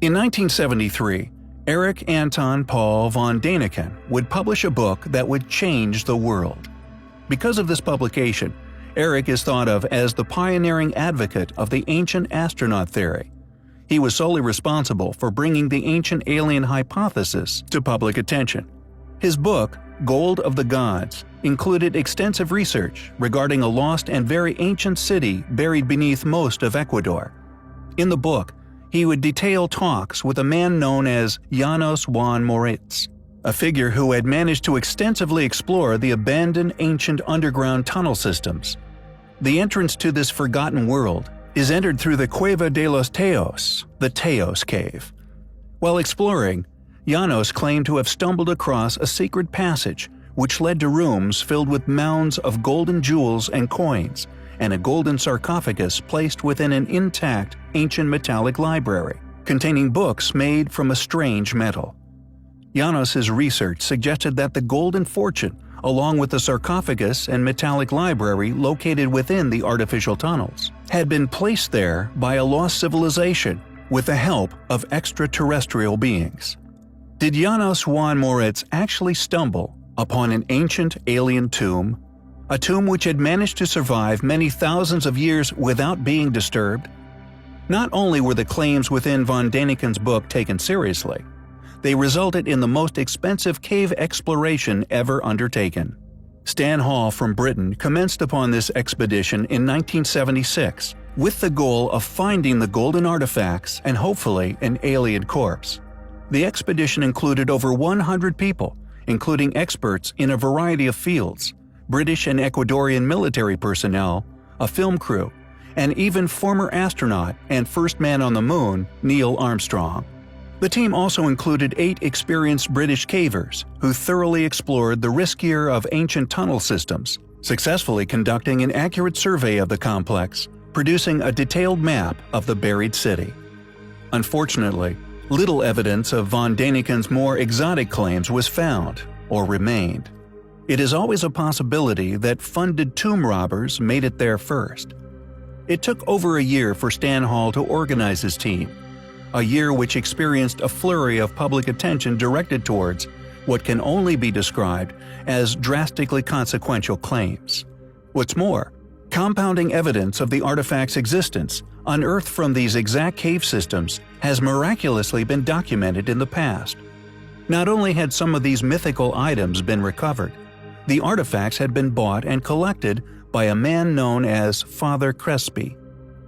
In 1973, Erich Anton Paul von Däniken would publish a book that would change the world. Because of this publication, Erich is thought of as the pioneering advocate of the ancient astronaut theory. He was solely responsible for bringing the ancient alien hypothesis to public attention. His book, Gold of the Gods, included extensive research regarding a lost and very ancient city buried beneath most of Ecuador. In the book, he would detail talks with a man known as Janos Juan Moritz, a figure who had managed to extensively explore the abandoned ancient underground tunnel systems. The entrance to this forgotten world is entered through the Cueva de los Teos, the Teos Cave. While exploring, Janos claimed to have stumbled across a secret passage which led to rooms filled with mounds of golden jewels and coins, and a golden sarcophagus placed within an intact ancient metallic library, containing books made from a strange metal. Janos's research suggested that the golden fortune, along with the sarcophagus and metallic library located within the artificial tunnels, had been placed there by a lost civilization with the help of extraterrestrial beings. Did Janos Juan Moritz actually stumble upon an ancient alien tomb? A tomb which had managed to survive many thousands of years without being disturbed? Not only were the claims within von Däniken's book taken seriously, they resulted in the most expensive cave exploration ever undertaken. Stan Hall from Britain commenced upon this expedition in 1976 with the goal of finding the golden artifacts and hopefully an alien corpse. The expedition included over 100 people, including experts in a variety of fields, British and Ecuadorian military personnel, a film crew, and even former astronaut and first man on the moon, Neil Armstrong. The team also included 8 experienced British cavers who thoroughly explored the riskier of ancient tunnel systems, successfully conducting an accurate survey of the complex, producing a detailed map of the buried city. Unfortunately, little evidence of von Däniken's more exotic claims was found or remained. It is always a possibility that funded tomb robbers made it there first. It took over a year for Stan Hall to organize his team, a year which experienced a flurry of public attention directed towards what can only be described as drastically consequential claims. What's more, compounding evidence of the artifact's existence, unearthed from these exact cave systems, has miraculously been documented in the past. Not only had some of these mythical items been recovered, the artifacts had been bought and collected by a man known as Father Crespi.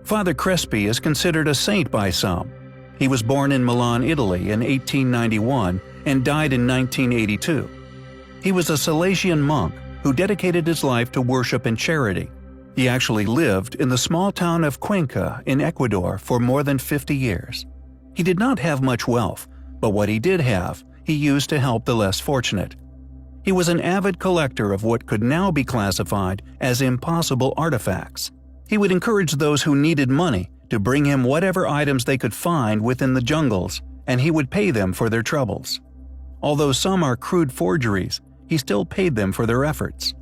Father Crespi is considered a saint by some. He was born in Milan, Italy in 1891 and died in 1982. He was a Salesian monk who dedicated his life to worship and charity. He actually lived in the small town of Cuenca in Ecuador for more than 50 years. He did not have much wealth, but what he did have, he used to help the less fortunate. He was an avid collector of what could now be classified as impossible artifacts. He would encourage those who needed money to bring him whatever items they could find within the jungles, and he would pay them for their troubles. Although some are crude forgeries, he still paid them for their efforts.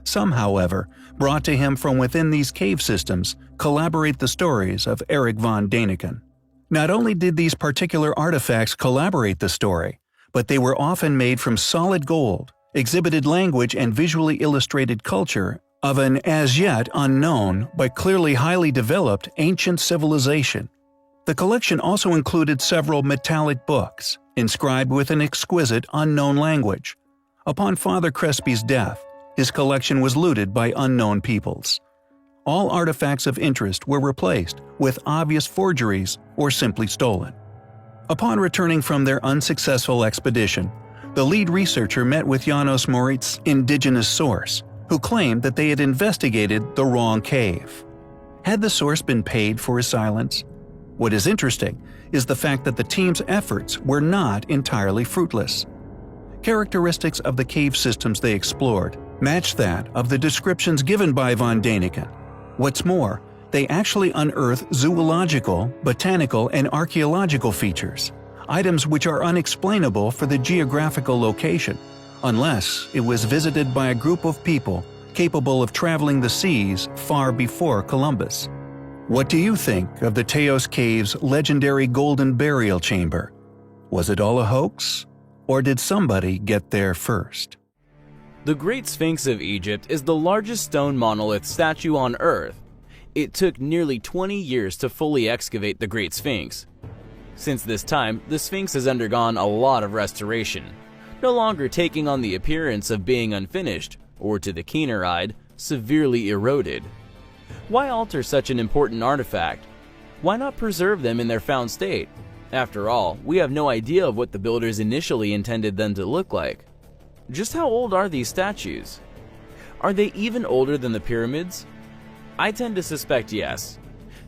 Some, however, brought to him from within these cave systems collaborate the stories of Erich von Däniken. Not only did these particular artifacts collaborate the story, but they were often made from solid gold, exhibited language and visually illustrated culture of an as yet unknown but clearly highly developed ancient civilization. The collection also included several metallic books, inscribed with an exquisite unknown language. Upon Father Crespi's death, his collection was looted by unknown peoples. All artifacts of interest were replaced with obvious forgeries or simply stolen. Upon returning from their unsuccessful expedition, the lead researcher met with Janos Moritz's indigenous source, who claimed that they had investigated the wrong cave. Had the source been paid for his silence? What is interesting is the fact that the team's efforts were not entirely fruitless. Characteristics of the cave systems they explored matched that of the descriptions given by von Däniken. What's more, they actually unearthed zoological, botanical, and archaeological features, items which are unexplainable for the geographical location, unless it was visited by a group of people capable of traveling the seas far before Columbus. What do you think of the Teos Cave's legendary golden burial chamber? Was it all a hoax? Or did somebody get there first? The Great Sphinx of Egypt is the largest stone monolith statue on Earth. It took nearly 20 years to fully excavate the Great Sphinx. Since this time, the Sphinx has undergone a lot of restoration, no longer taking on the appearance of being unfinished, or to the keener-eyed, severely eroded. Why alter such an important artifact? Why not preserve them in their found state? After all, we have no idea of what the builders initially intended them to look like. Just how old are these statues? Are they even older than the pyramids? I tend to suspect yes.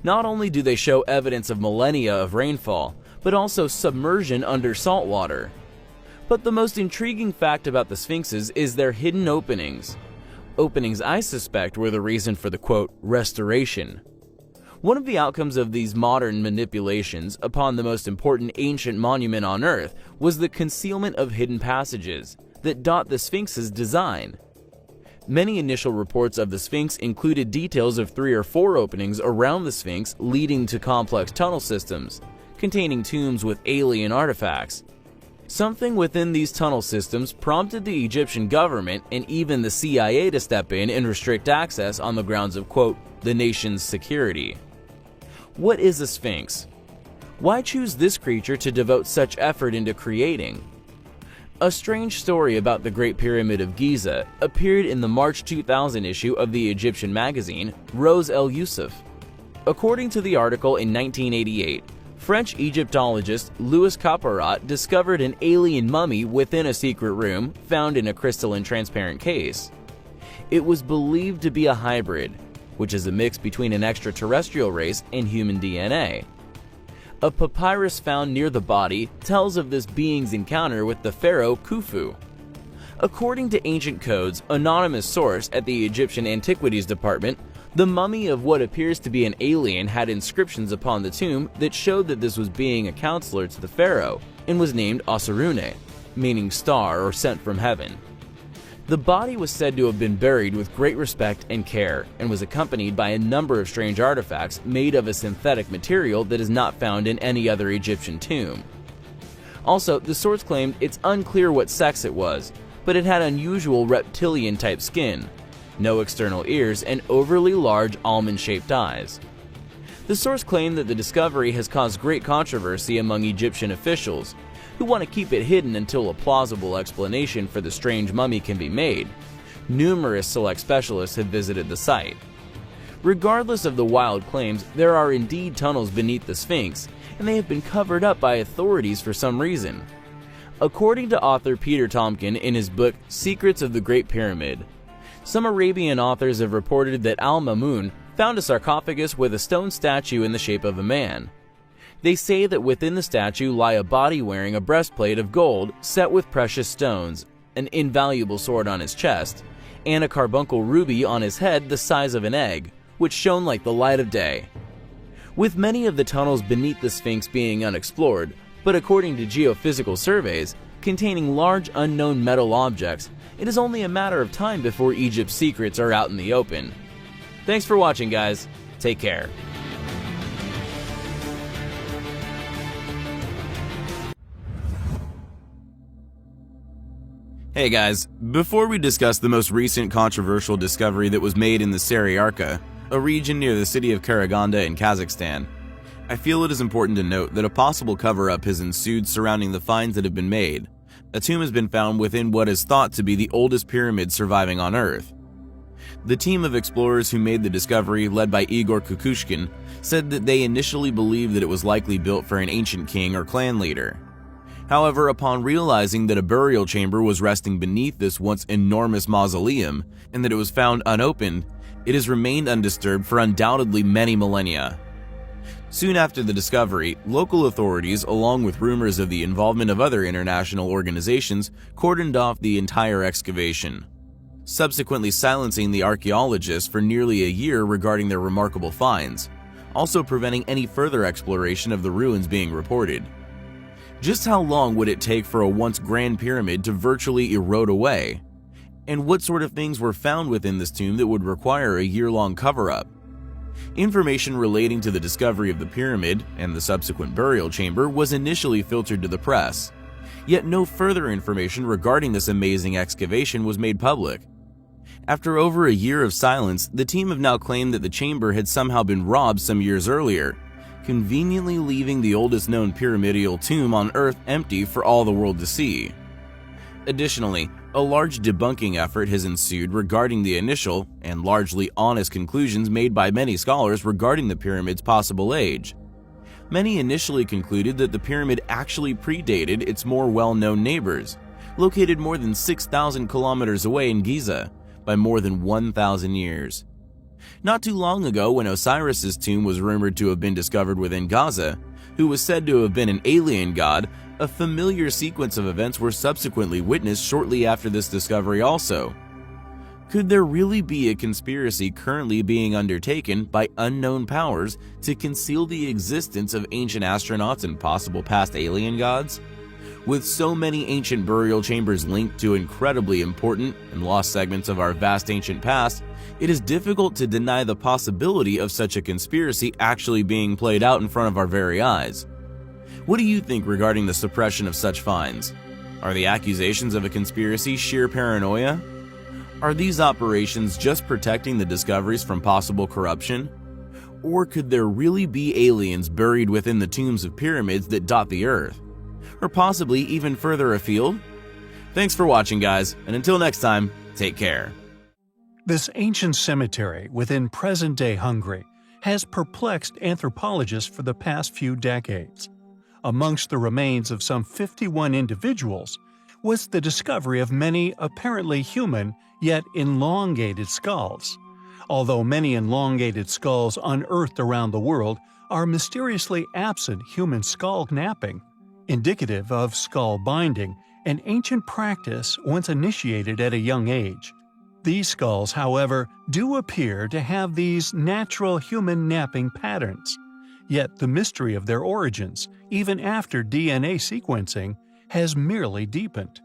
Not only do they show evidence of millennia of rainfall, but also submersion under salt water. But the most intriguing fact about the Sphinxes is their hidden openings. Openings I suspect were the reason for the quote, restoration. One of the outcomes of these modern manipulations upon the most important ancient monument on Earth was the concealment of hidden passages that dot the Sphinx's design. Many initial reports of the Sphinx included details of 3 or 4 openings around the Sphinx leading to complex tunnel systems, containing tombs with alien artifacts. Something within these tunnel systems prompted the Egyptian government and even the CIA to step in and restrict access on the grounds of, quote, the nation's security. What is a Sphinx? Why choose this creature to devote such effort into creating? A strange story about the Great Pyramid of Giza appeared in the March 2000 issue of the Egyptian magazine Rose El Yousef. According to the article in 1988, French Egyptologist Louis Caporat discovered an alien mummy within a secret room found in a crystalline transparent case. It was believed to be a hybrid, which is a mix between an extraterrestrial race and human DNA. A papyrus found near the body tells of this being's encounter with the pharaoh Khufu. According to ancient codes, anonymous source at the Egyptian Antiquities Department, the mummy of what appears to be an alien had inscriptions upon the tomb that showed that this was being a counselor to the pharaoh and was named Osirune, meaning star or sent from heaven. The body was said to have been buried with great respect and care and was accompanied by a number of strange artifacts made of a synthetic material that is not found in any other Egyptian tomb. Also, the source claimed it's unclear what sex it was, but it had unusual reptilian-type skin, no external ears, and overly large almond-shaped eyes. The source claimed that the discovery has caused great controversy among Egyptian officials, who want to keep it hidden until a plausible explanation for the strange mummy can be made. Numerous select specialists have visited the site. Regardless of the wild claims, there are indeed tunnels beneath the Sphinx, and they have been covered up by authorities for some reason. According to author Peter Tompkin in his book Secrets of the Great Pyramid, some Arabian authors have reported that Al-Mamun found a sarcophagus with a stone statue in the shape of a man. They say that within the statue lie a body wearing a breastplate of gold set with precious stones, an invaluable sword on his chest, and a carbuncle ruby on his head the size of an egg, which shone like the light of day. With many of the tunnels beneath the Sphinx being unexplored, but according to geophysical surveys, containing large unknown metal objects, it is only a matter of time before Egypt's secrets are out in the open. Thanks for watching, guys. Take care. Hey guys, before we discuss the most recent controversial discovery that was made in the Saryarka, a region near the city of Karaganda in Kazakhstan, I feel it is important to note that a possible cover-up has ensued surrounding the finds that have been made. A tomb has been found within what is thought to be the oldest pyramid surviving on Earth. The team of explorers who made the discovery, led by Igor Kukushkin, said that they initially believed that it was likely built for an ancient king or clan leader. However, upon realizing that a burial chamber was resting beneath this once enormous mausoleum, and that it was found unopened, it has remained undisturbed for undoubtedly many millennia. Soon after the discovery, local authorities, along with rumors of the involvement of other international organizations, cordoned off the entire excavation, subsequently silencing the archaeologists for nearly a year regarding their remarkable finds, also preventing any further exploration of the ruins being reported. Just how long would it take for a once grand pyramid to virtually erode away? And what sort of things were found within this tomb that would require a year-long cover-up? Information relating to the discovery of the pyramid and the subsequent burial chamber was initially filtered to the press, yet no further information regarding this amazing excavation was made public. After over a year of silence, the team have now claimed that the chamber had somehow been robbed some years earlier, conveniently leaving the oldest known pyramidal tomb on Earth empty for all the world to see. Additionally, a large debunking effort has ensued regarding the initial and largely honest conclusions made by many scholars regarding the pyramid's possible age. Many initially concluded that the pyramid actually predated its more well-known neighbors, located more than 6,000 kilometers away in Giza, by more than 1,000 years. Not too long ago, when Osiris's tomb was rumored to have been discovered within Gaza, who was said to have been an alien god, a familiar sequence of events were subsequently witnessed shortly after this discovery also. Could there really be a conspiracy currently being undertaken by unknown powers to conceal the existence of ancient astronauts and possible past alien gods? With so many ancient burial chambers linked to incredibly important and lost segments of our vast ancient past, it is difficult to deny the possibility of such a conspiracy actually being played out in front of our very eyes. What do you think regarding the suppression of such finds? Are the accusations of a conspiracy sheer paranoia? Are these operations just protecting the discoveries from possible corruption? Or could there really be aliens buried within the tombs of pyramids that dot the Earth? Or possibly even further afield? Thanks for watching, guys, and until next time, take care. This ancient cemetery within present-day Hungary has perplexed anthropologists for the past few decades. Amongst the remains of some 51 individuals was the discovery of many apparently human yet elongated skulls. Although many elongated skulls unearthed around the world are mysteriously absent human skull knapping, indicative of skull binding, an ancient practice once initiated at a young age. These skulls, however, do appear to have these natural human napping patterns. Yet the mystery of their origins, even after DNA sequencing, has merely deepened.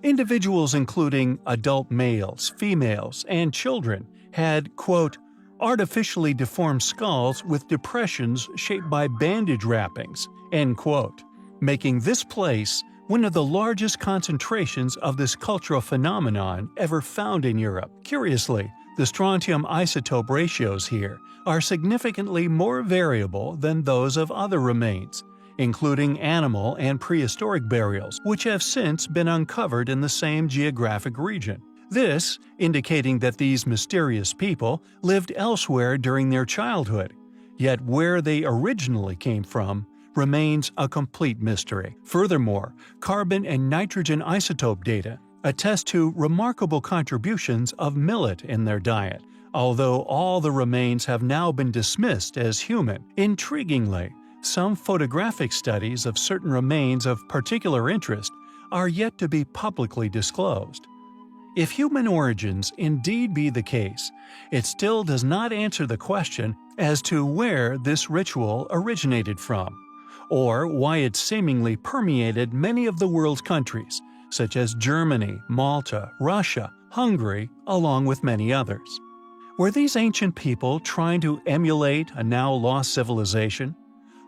Individuals including adult males, females, and children had, quote, artificially deformed skulls with depressions shaped by bandage wrappings, end quote, making this place one of the largest concentrations of this cultural phenomenon ever found in Europe. Curiously, the strontium isotope ratios here are significantly more variable than those of other remains, including animal and prehistoric burials, which have since been uncovered in the same geographic region. This indicating that these mysterious people lived elsewhere during their childhood, yet where they originally came from remains a complete mystery. Furthermore, carbon and nitrogen isotope data attest to remarkable contributions of millet in their diet. Although all the remains have now been dismissed as human, intriguingly, some photographic studies of certain remains of particular interest are yet to be publicly disclosed. If human origins indeed be the case, it still does not answer the question as to where this ritual originated from, or why it seemingly permeated many of the world's countries, such as Germany, Malta, Russia, Hungary, along with many others. Were these ancient people trying to emulate a now lost civilization?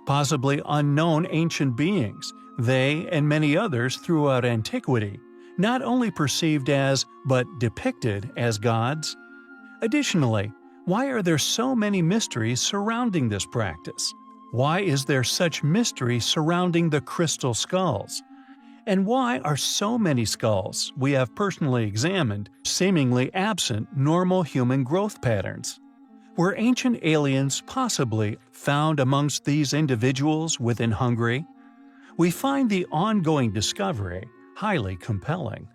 Possibly unknown ancient beings, they and many others throughout antiquity, not only perceived as, but depicted as gods? Additionally, why are there so many mysteries surrounding this practice? Why is there such mystery surrounding the crystal skulls? And why are so many skulls we have personally examined seemingly absent normal human growth patterns? Were ancient aliens possibly found amongst these individuals within Hungary? We find the ongoing discovery highly compelling.